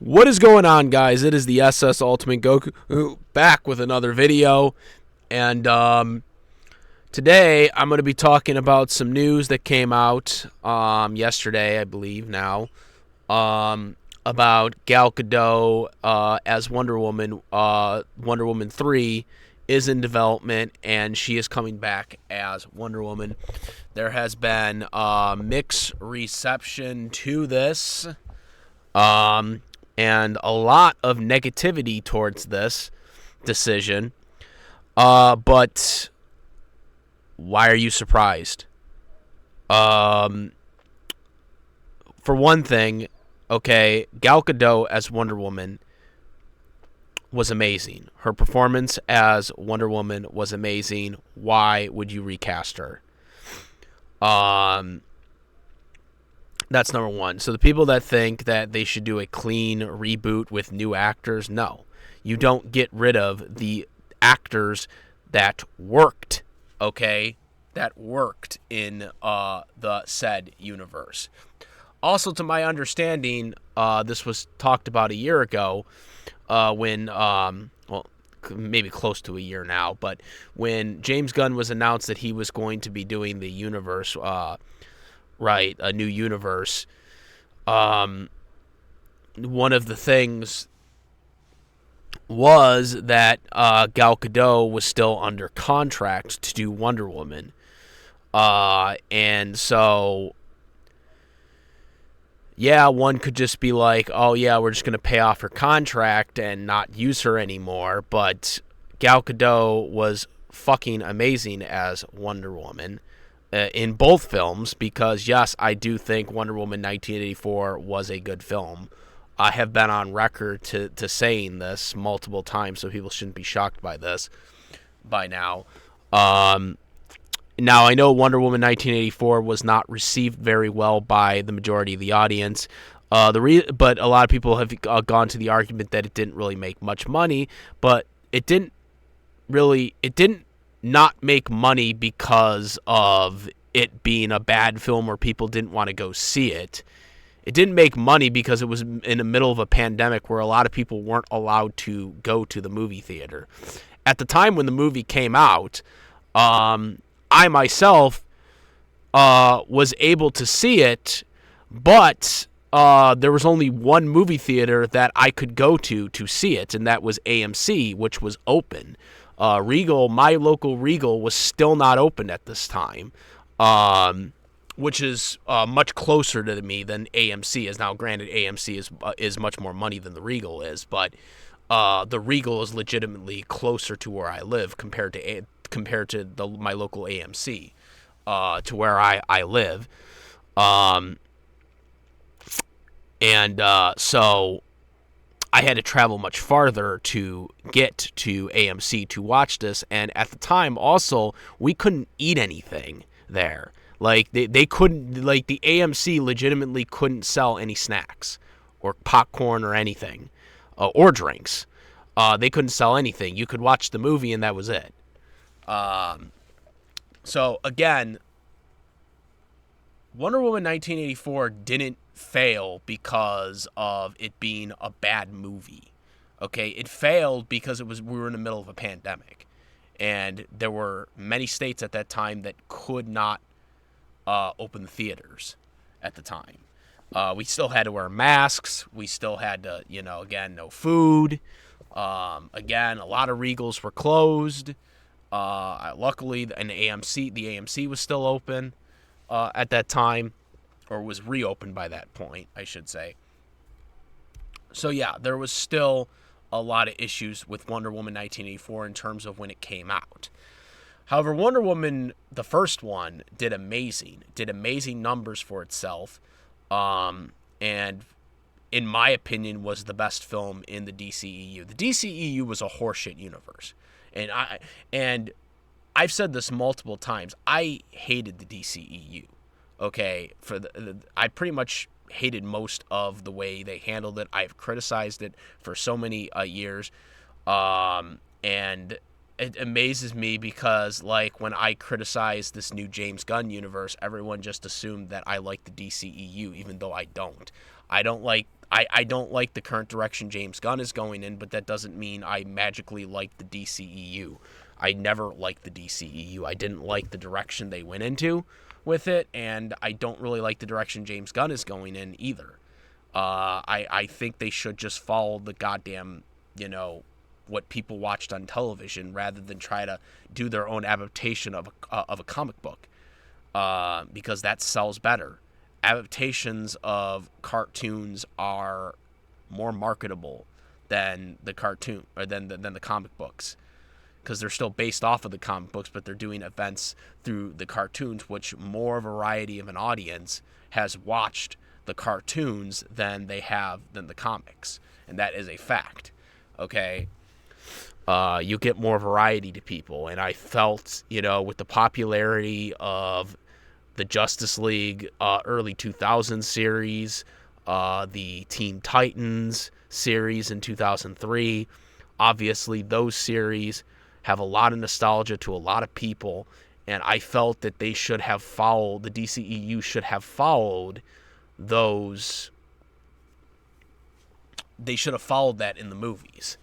What is going on, guys? It is the SS Ultimate Goku back with another video, and today I'm going to be talking about some news that came out yesterday, I believe now, about Gal Gadot as Wonder Woman. Wonder Woman 3 is in development, and she is coming back as Wonder Woman. There has been mixed reception to this. And a lot of negativity towards this decision. But why are you surprised? For one thing, okay, Gal Gadot as Wonder Woman was amazing. Her performance as Wonder Woman was amazing. Why would you recast her? That's number one. So the people that think that they should do a clean reboot with new actors, no. You don't get rid of the actors that worked, okay? That worked in the said universe. Also, to my understanding, this was talked about a year ago when, well, maybe close to a year now, but when James Gunn was announced that he was going to be doing the universe, right, a new universe. One of the things was that Gal Gadot was still under contract to do Wonder Woman. And so, yeah, one could just be like, oh, yeah, we're just going to pay off her contract and not use her anymore. But Gal Gadot was fucking amazing as Wonder Woman. In both films, because yes, I do think Wonder Woman 1984 was a good film. I have been on record to saying this multiple times, so people shouldn't be shocked by this by now. Now, I know Wonder Woman 1984 was not received very well by the majority of the audience, but a lot of people have gone to the argument that it didn't really make much money, but it didn't not make money because of it being a bad film or people didn't want to go see it. It didn't make money because it was in the middle of a pandemic where a lot of people weren't allowed to go to the movie theater. At the time when the movie came out, I myself was able to see it, but there was only one movie theater that I could go to see it, and that was AMC, which was open. Regal, my local Regal, was still not open at this time, which is much closer to me than AMC is. Now, granted, AMC is much more money than the Regal is, but the Regal is legitimately closer to where I live compared to my local AMC to where I live, so I had to travel much farther to get to AMC to watch this, and at the time, also, we couldn't eat anything there. Like, they couldn't, like, the AMC legitimately couldn't sell any snacks or popcorn or anything, or drinks. They couldn't sell anything. You could watch the movie, and that was it. So, again, Wonder Woman 1984 didn't fail because of it being a bad movie. Okay, it failed because we were in the middle of a pandemic, and there were many states at that time that could not open the theaters at the time. We still had to wear masks. We still had to, again, no food. Again, a lot of Regals were closed. Luckily, the AMC was still open at that time, or was reopened by that point, I should say. So yeah, there was still a lot of issues with Wonder Woman 1984 in terms of when it came out. However, Wonder Woman, the first one, did amazing numbers for itself, and in my opinion was the best film in the DCEU. The DCEU was a horseshit universe, and I've said this multiple times. I hated the DCEU. Okay, I pretty much hated most of the way they handled it. I've criticized it for so many years, and it amazes me because, like, when I criticize this new James Gunn universe, everyone just assumed that I like the DCEU, even though I don't. I don't like I don't like the current direction James Gunn is going in, but that doesn't mean I magically like the DCEU. I never liked the DCEU. I didn't like the direction they went into with it, and I don't really like the direction James Gunn is going in either. I think they should just follow the goddamn, what people watched on television rather than try to do their own adaptation of a comic book, because that sells better. Adaptations of cartoons are more marketable than the cartoon or than the comic books, because they're still based off of the comic books, but they're doing events through the cartoons, which more variety of an audience has watched the cartoons than the comics, and that is a fact. Okay, you get more variety to people, and I felt, with the popularity of the Justice League early 2000s series, the Teen Titans series in 2003. Obviously, those series have a lot of nostalgia to a lot of people, and I felt that the DCEU should have followed those. They should have followed that in the movies.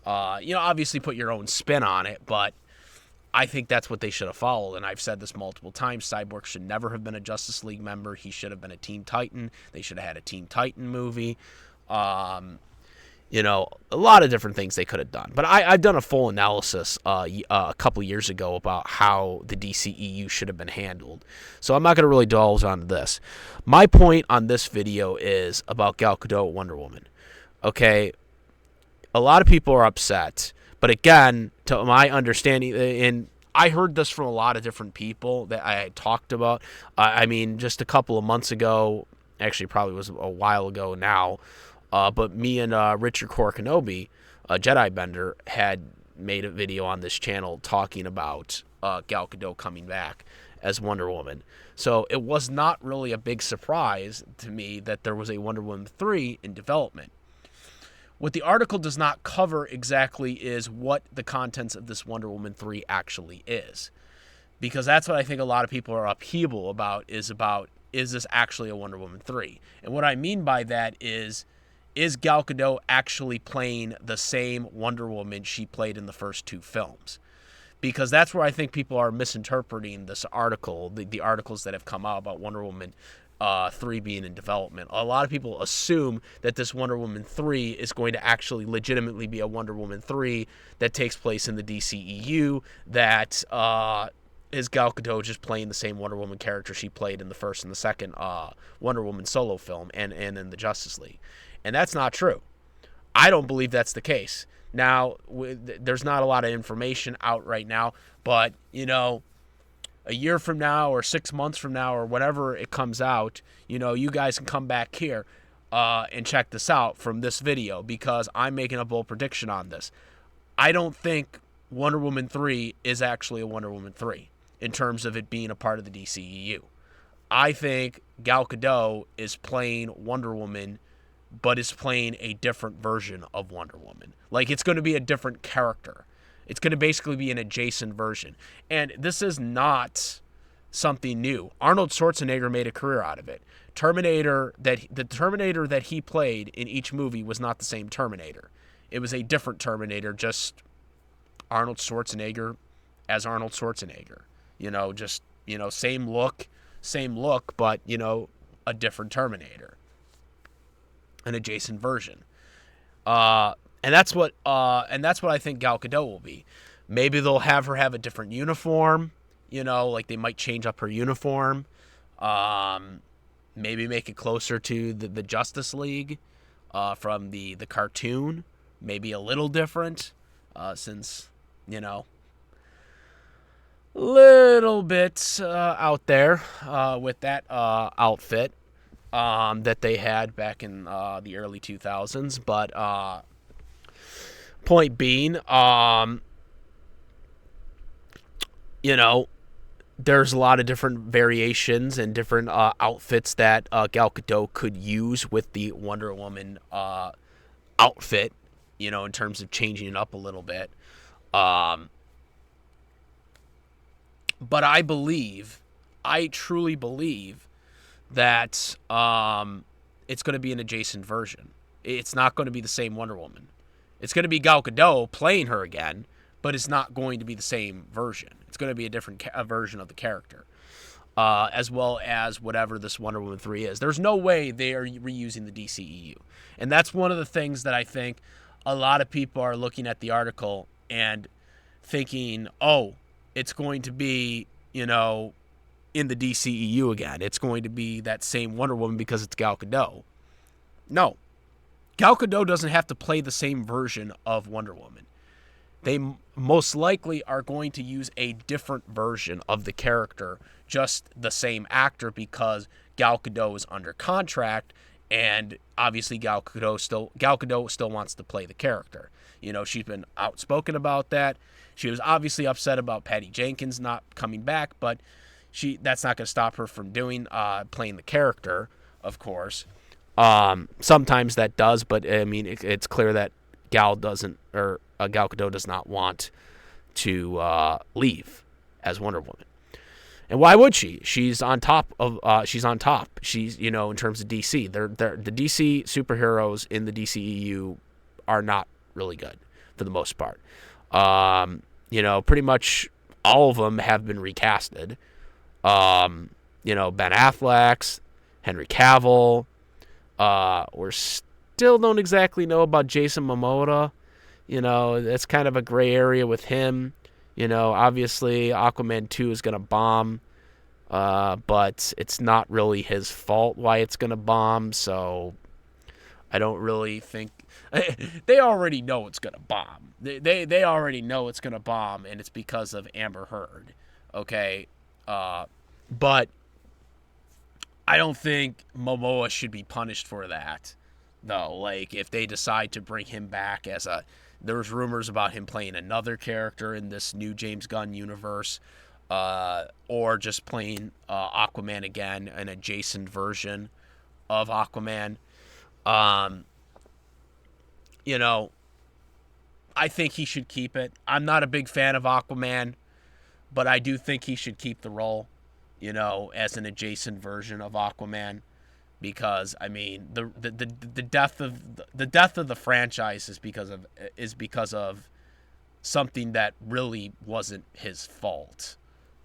Obviously put your own spin on it, but I think that's what they should have followed, and I've said this multiple times. Cyborg should never have been a Justice League member. He should have been a Teen Titan. They should have had a Teen Titan movie. A lot of different things they could have done. But I've done a full analysis a couple years ago about how the DCEU should have been handled. So I'm not going to really delve onto this. My point on this video is about Gal Gadot, Wonder Woman. Okay, a lot of people are upset. But again, to my understanding, and I heard this from a lot of different people that I had talked about. Just a couple of months ago, actually probably was a while ago now, but me and Richard Korkinobi, a Jedi Bender, had made a video on this channel talking about Gal Gadot coming back as Wonder Woman. So it was not really a big surprise to me that there was a Wonder Woman 3 in development. What the article does not cover exactly is what the contents of this Wonder Woman 3 actually is. Because that's what I think a lot of people are upheaval about, is this actually a Wonder Woman 3? And what I mean by that is Gal Gadot actually playing the same Wonder Woman she played in the first two films? Because that's where I think people are misinterpreting this article, the articles that have come out about Wonder Woman 3 being in development. A lot of people assume that this Wonder Woman 3 is going to actually legitimately be a Wonder Woman 3 that takes place in the DCEU, that is Gal Gadot just playing the same Wonder Woman character she played in the first and the second Wonder Woman solo film and in the Justice League. And that's not true. I don't believe that's the case. Now, there's not a lot of information out right now, but, a year from now or 6 months from now or whenever it comes out, you guys can come back here and check this out from this video, because I'm making a bold prediction on this. I don't think Wonder Woman 3 is actually a Wonder Woman 3 in terms of it being a part of the DCEU. I think Gal Gadot is playing Wonder Woman, but is playing a different version of Wonder Woman. Like, it's going to be a different character. It's going to basically be an adjacent version. And this is not something new. Arnold Schwarzenegger made a career out of it. The Terminator that he played in each movie was not the same Terminator. It was a different Terminator, just Arnold Schwarzenegger as Arnold Schwarzenegger. Same look, but, a different Terminator. An adjacent version. And that's what I think Gal Gadot will be. Maybe they'll have her have a different uniform, like they might change up her uniform. Maybe make it closer to the Justice League from the cartoon. Maybe a little different, since, little bit out there with that outfit that they had back in the early 2000s. But point being, there's a lot of different variations and different outfits that Gal Gadot could use with the Wonder Woman outfit, in terms of changing it up a little bit. But I truly believe that it's going to be an adjacent version. It's not going to be the same Wonder Woman. It's going to be Gal Gadot playing her again, but it's not going to be the same version. It's going to be a different version of the character, as well as whatever this Wonder Woman 3 is. There's no way they are reusing the DCEU. And that's one of the things that I think a lot of people are looking at the article and thinking, oh, it's going to be, in the DCEU again. It's going to be that same Wonder Woman because it's Gal Gadot. No. Gal Gadot doesn't have to play the same version of Wonder Woman. They most likely are going to use a different version of the character, just the same actor, because Gal Gadot is under contract, and obviously Gal Gadot still wants to play the character. She's been outspoken about that. She was obviously upset about Patty Jenkins not coming back, but that's not going to stop her from playing the character, of course. Sometimes that does, but I mean, it's clear that Gal Gadot does not want to leave as Wonder Woman. And why would she? She's on top. She's in terms of DC. The DC superheroes in the DCEU are not really good for the most part. Pretty much all of them have been recasted. Ben Affleck's, Henry Cavill. We still don't exactly know about Jason Momoa. That's kind of a gray area with him. Obviously Aquaman 2 is going to bomb, but it's not really his fault why it's going to bomb, so I don't really think... They already know it's going to bomb. They already know it's going to bomb, and it's because of Amber Heard, okay? But I don't think Momoa should be punished for that, though. Like, if they decide to bring him back there's rumors about him playing another character in this new James Gunn universe, or just playing Aquaman again, an adjacent version of Aquaman. I think he should keep it. I'm not a big fan of Aquaman, but I do think he should keep the role, as an adjacent version of Aquaman, because I mean the death of the franchise is because of something that really wasn't his fault,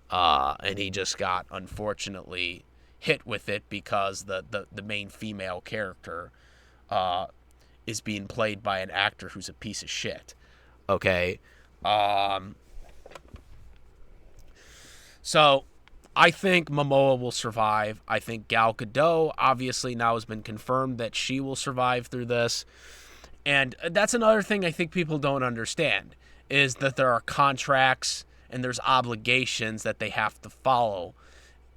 and he just got unfortunately hit with it because the main female character is being played by an actor who's a piece of shit. Okay, so I think Momoa will survive. I think Gal Gadot obviously now has been confirmed that she will survive through this. And that's another thing I think people don't understand, is that there are contracts and there's obligations that they have to follow.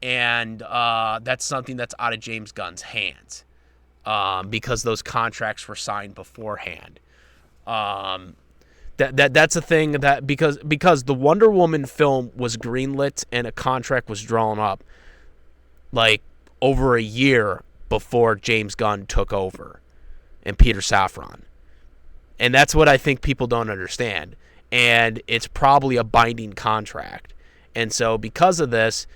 And that's something that's out of James Gunn's hands, because those contracts were signed beforehand. That's a thing that because the Wonder Woman film was greenlit and a contract was drawn up like over a year before James Gunn took over and Peter Safran. And that's what I think people don't understand. And it's probably a binding contract. And so because of this,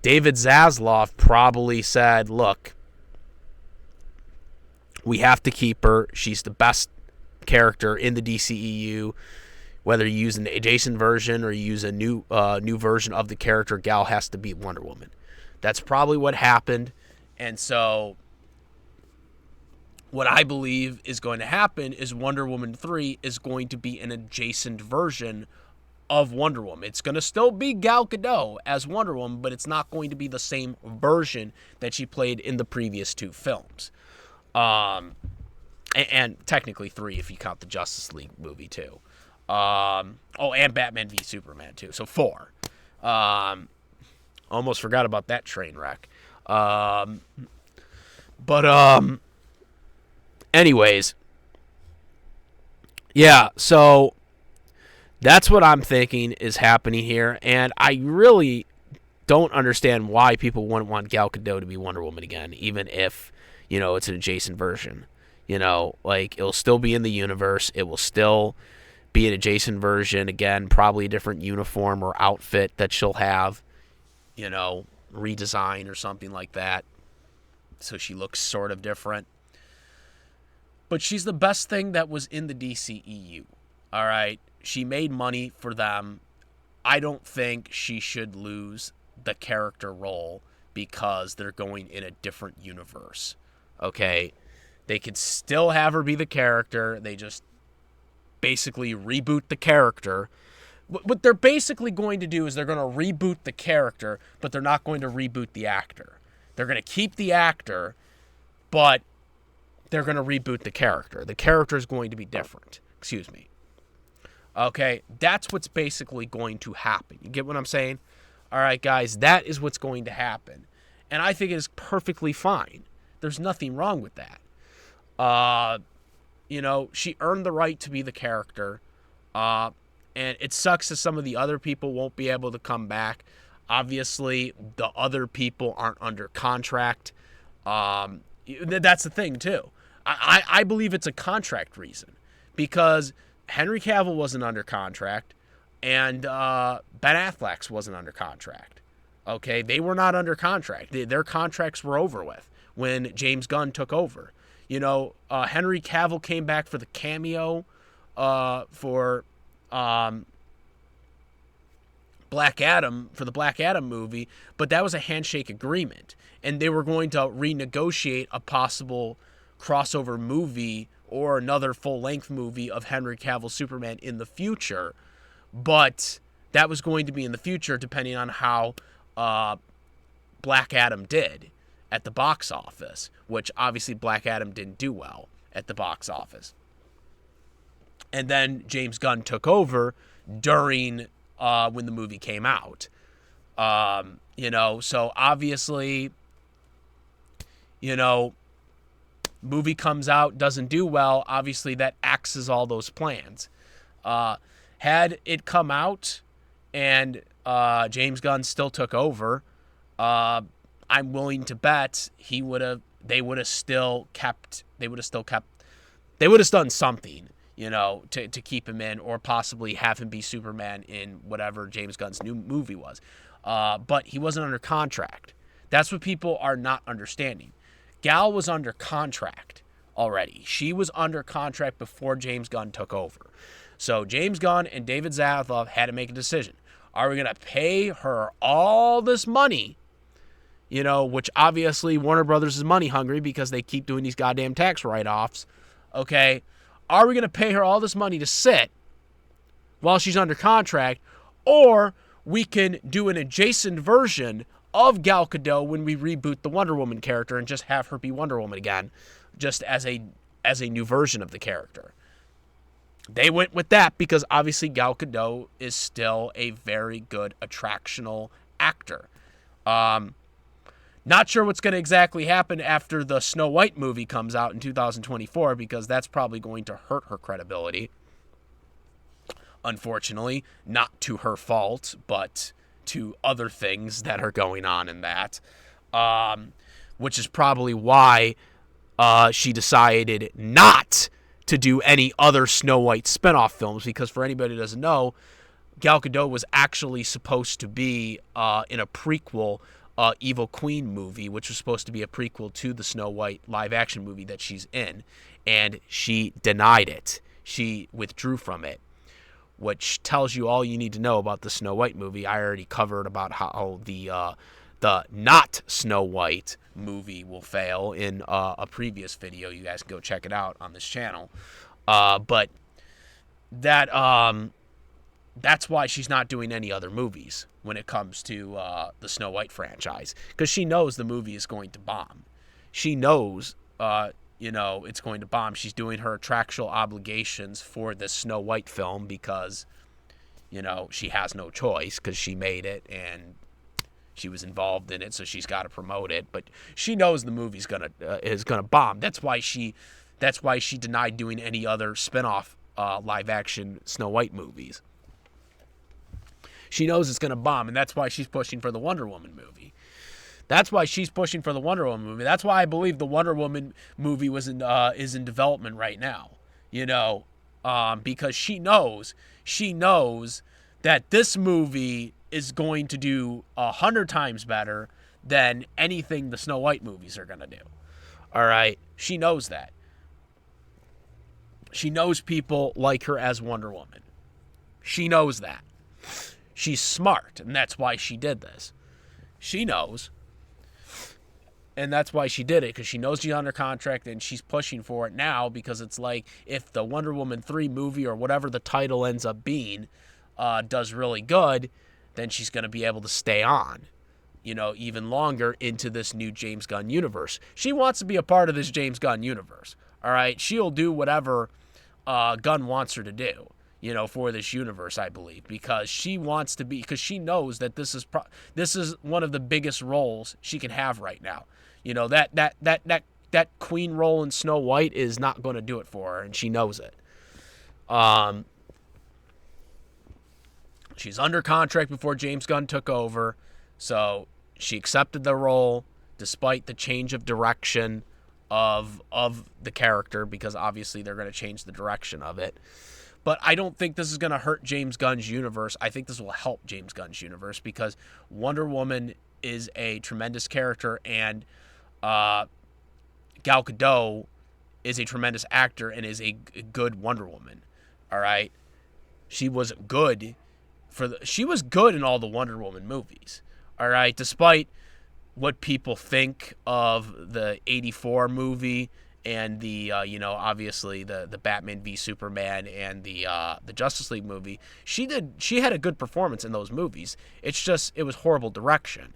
David Zaslav probably said, look, we have to keep her. She's the best character in the DCEU. Whether you use an adjacent version or you use a new version of the character, Gal has to beat Wonder Woman. That's probably what happened. And so what I believe is going to happen is Wonder Woman 3 is going to be an adjacent version of Wonder Woman. It's going to still be Gal Gadot as Wonder Woman, but it's not going to be the same version that she played in the previous two films. And technically 3 if you count the Justice League movie too. And Batman v Superman too. So 4. Almost forgot about that train wreck. Anyways, yeah, so that's what I'm thinking is happening here, and I really don't understand why people wouldn't want Gal Gadot to be Wonder Woman again, even if, it's an adjacent version. It'll still be in the universe. It will still be an adjacent version. Again, probably a different uniform or outfit that she'll have, redesign or something like that, so she looks sort of different. But she's the best thing that was in the DCEU. All right? She made money for them. I don't think she should lose the character role because they're going in a different universe. Okay? They could still have her be the character. They just basically reboot the character. What they're basically going to do is they're going to reboot the character, but they're not going to reboot the actor. They're going to keep the actor, but they're going to reboot the character. The character is going to be different. Excuse me. Okay, that's what's basically going to happen. You get what I'm saying? All right, guys, that is what's going to happen. And I think it is perfectly fine. There's nothing wrong with that. She earned the right to be the character. And it sucks that some of the other people won't be able to come back. Obviously, the other people aren't under contract. That's the thing, too. I believe it's a contract reason. Because Henry Cavill wasn't under contract. And Ben Affleck's wasn't under contract. Okay? They were not under contract. Their contracts were over with when James Gunn took over. Henry Cavill came back for the cameo for Black Adam, for the Black Adam movie, but that was a handshake agreement. And they were going to renegotiate a possible crossover movie or another full-length movie of Henry Cavill Superman in the future. But that was going to be in the future depending on how Black Adam did at the box office, which obviously Black Adam didn't do well at the box office. And then James Gunn took over during when the movie came out. So obviously, movie comes out, doesn't do well, obviously that axes all those plans. Had it come out and James Gunn still took over, I'm willing to bet they would have done something, to keep him in, or possibly have him be Superman in whatever James Gunn's new movie was. But he wasn't under contract. That's what people are not understanding. Gal was under contract already. She was under contract before James Gunn took over. So James Gunn and David Zaslav had to make a decision. Are we going to pay her all this money? Which obviously Warner Brothers is money hungry because they keep doing these goddamn tax write-offs. Okay. Are we going to pay her all this money to sit while she's under contract? Or we can do an adjacent version of Gal Gadot when we reboot the Wonder Woman character and just have her be Wonder Woman again, just as a new version of the character. They went with that because obviously Gal Gadot is still a very good attractional actor. Not sure what's going to exactly happen after the Snow White movie comes out in 2024 because that's probably going to hurt her credibility. Unfortunately, not to her fault, but to other things that are going on in that. Which is probably why she decided not to do any other Snow White spinoff films, because for anybody who doesn't know, Gal Gadot was actually supposed to be in a prequel Evil Queen movie, which was supposed to be a prequel to the Snow White live-action movie that she's in, and she denied it. She withdrew from it, which tells you all you need to know about the Snow White movie. I already covered about how the not Snow White movie will fail in a previous video. You guys can go check it out on this channel. But that's why she's not doing any other movies when it comes to the Snow White franchise, because she knows the movie is going to bomb. She knows, it's going to bomb. She's doing her contractual obligations for this Snow White film because, she has no choice because she made it and she was involved in it, so she's got to promote it. But she knows the movie's is gonna bomb. That's why she denied doing any other spinoff live action Snow White movies. She knows it's going to bomb, and that's why she's pushing for the Wonder Woman movie. That's why she's pushing for the Wonder Woman movie. That's why I believe the Wonder Woman movie is in development right now. Because she knows that this movie is going to do 100 times better than anything the Snow White movies are going to do. All right? She knows that. She knows people like her as Wonder Woman. She knows that. She's smart, and that's why she did this. She knows, and that's why she did it, because she knows she's under contract, and she's pushing for it now, because it's like, if the Wonder Woman 3 movie, or whatever the title ends up being, does really good, then she's going to be able to stay on, even longer into this new James Gunn universe. She wants to be a part of this James Gunn universe, all right? She'll do whatever Gunn wants her to do, for this universe, I believe, because she wants to be, because she knows that this is one of the biggest roles she can have right now. That queen role in Snow White is not going to do it for her, and she knows it. She's under contract before James Gunn took over, so she accepted the role despite the change of direction of the character, because obviously they're going to change the direction of it. But I don't think this is going to hurt James Gunn's universe. I think this will help James Gunn's universe, because Wonder Woman is a tremendous character, and Gal Gadot is a tremendous actor and is a good Wonder Woman. All right, she was good she was good in all the Wonder Woman movies. All right, despite what people think of the '84 movie and the obviously the Batman v Superman and the Justice League movie, she had a good performance in those movies. It's just, it was horrible direction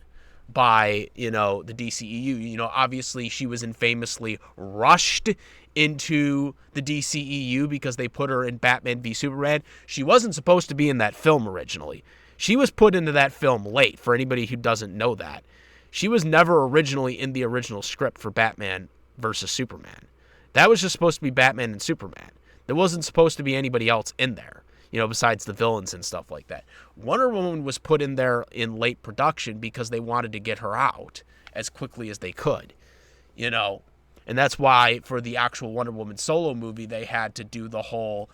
by the DCEU. Obviously she was infamously rushed into the DCEU because they put her in Batman v Superman. She wasn't supposed to be in that film originally. She was put into that film late, for anybody who doesn't know that. She was never originally in the original script for Batman versus Superman. That was just supposed to be Batman and Superman. There wasn't supposed to be anybody else in there, besides the villains and stuff like that. Wonder Woman was put in there in late production because they wanted to get her out as quickly as they could, and that's why for the actual Wonder Woman solo movie, they had to do the whole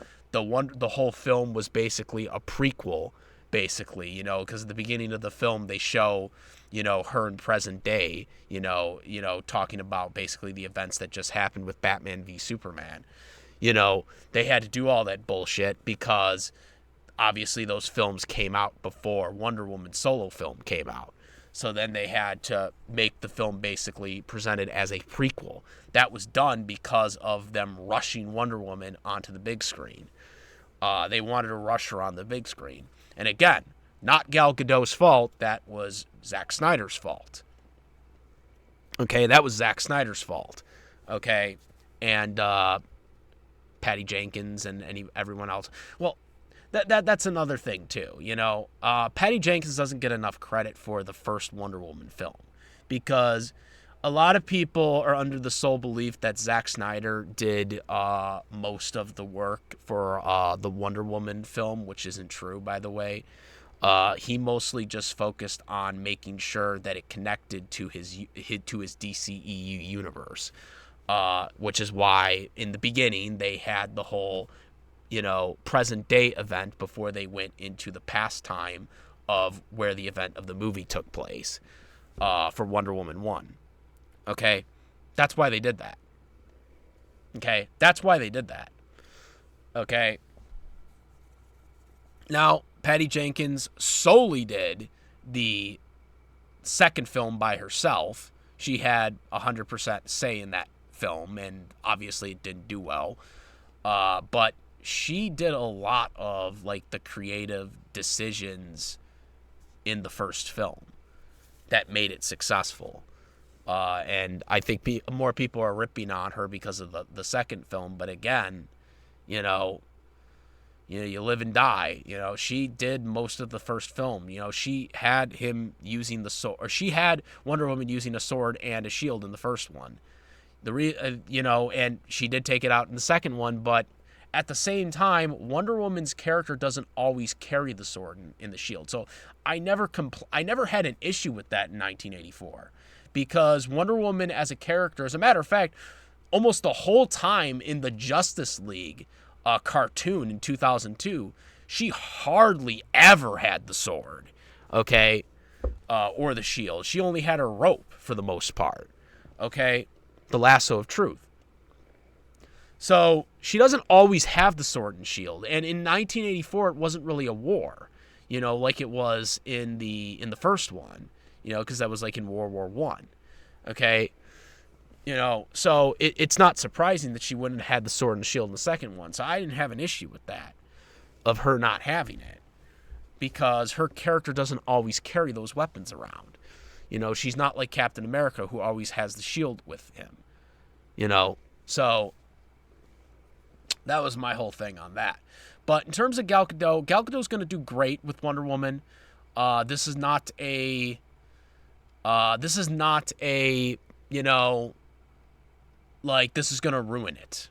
film was basically a prequel, because at the beginning of the film they show her in present day, talking about basically the events that just happened with Batman v Superman. They had to do all that bullshit because obviously those films came out before Wonder Woman solo film came out. So then they had to make the film basically presented as a prequel. That was done because of them rushing Wonder Woman onto the big screen. They wanted to rush her on the big screen. And again, not Gal Gadot's fault. That was Zack Snyder's fault. Okay, that was Zack Snyder's fault. Okay, and Patty Jenkins and everyone else. Well, that's another thing too. Patty Jenkins doesn't get enough credit for the first Wonder Woman film, because a lot of people are under the sole belief that Zack Snyder did most of the work for the Wonder Woman film, which isn't true, by the way. He mostly just focused on making sure that it connected to his DCEU universe, which is why in the beginning they had the whole present day event before they went into the past time of where the event of the movie took place for Wonder Woman 1. Okay? That's why they did that. Okay? That's why they did that. Okay? Now, Patty Jenkins solely did the second film by herself. She had 100% say in that film, and obviously it didn't do well. But she did a lot of the creative decisions in the first film that made it successful. And I think more people are ripping on her because of the second film. But again, you live and die. She did most of the first film. She had him using the sword, or she had Wonder Woman using a sword and a shield in the first one. And she did take it out in the second one, but at the same time, Wonder Woman's character doesn't always carry the sword in the shield. So I never had an issue with that in 1984, because Wonder Woman as a character, as a matter of fact, almost the whole time in the Justice League cartoon in 2002, she hardly ever had the sword, okay, or the shield. She only had her rope for the most part, okay, the lasso of truth. So she doesn't always have the sword and shield. And in 1984, it wasn't really a war, like it was in the first one, because that was like in World War One. Okay. So it's not surprising that she wouldn't have had the sword and shield in the second one. So I didn't have an issue with that, of her not having it, because her character doesn't always carry those weapons around. She's not like Captain America, who always has the shield with him. So that was my whole thing on that. But in terms of Gal Gadot's going to do great with Wonder Woman. This is not a like this is going to ruin it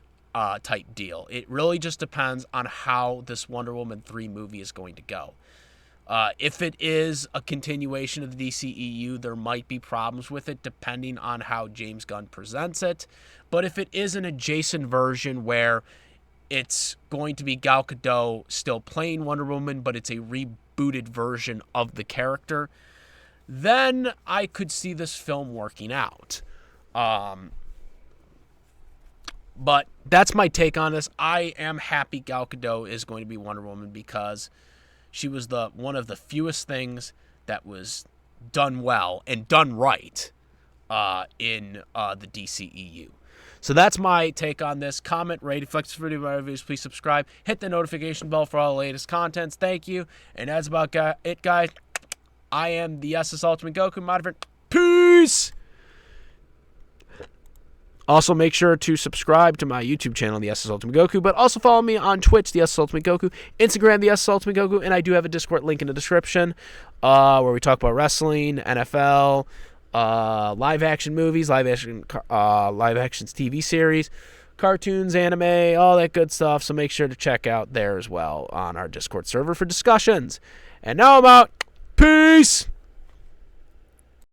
type deal. It really just depends on how this Wonder Woman 3 movie is going to go. If it is a continuation of the DCEU, there might be problems with it depending on how James Gunn presents it. But if it is an adjacent version where it's going to be Gal Gadot still playing Wonder Woman, but it's a rebooted version of the character, then I could see this film working out. But that's my take on this. I am happy Gal Gadot is going to be Wonder Woman, because she was one of the fewest things that was done well and done right in the DCEU. So that's my take on this. Comment, rate, if you like this video, my reviews, please subscribe. Hit the notification bell for all the latest contents. Thank you. And that's about it, guys. I am the SS Ultimate Goku. My friend. Peace! Also, make sure to subscribe to my YouTube channel, the SS Ultimate Goku, but also follow me on Twitch, the SS Ultimate Goku, Instagram, the SS Ultimate Goku, and I do have a Discord link in the description where we talk about wrestling, NFL, live action movies, live action TV series, cartoons, anime, all that good stuff. So make sure to check out there as well on our Discord server for discussions. And now I'm out. Peace!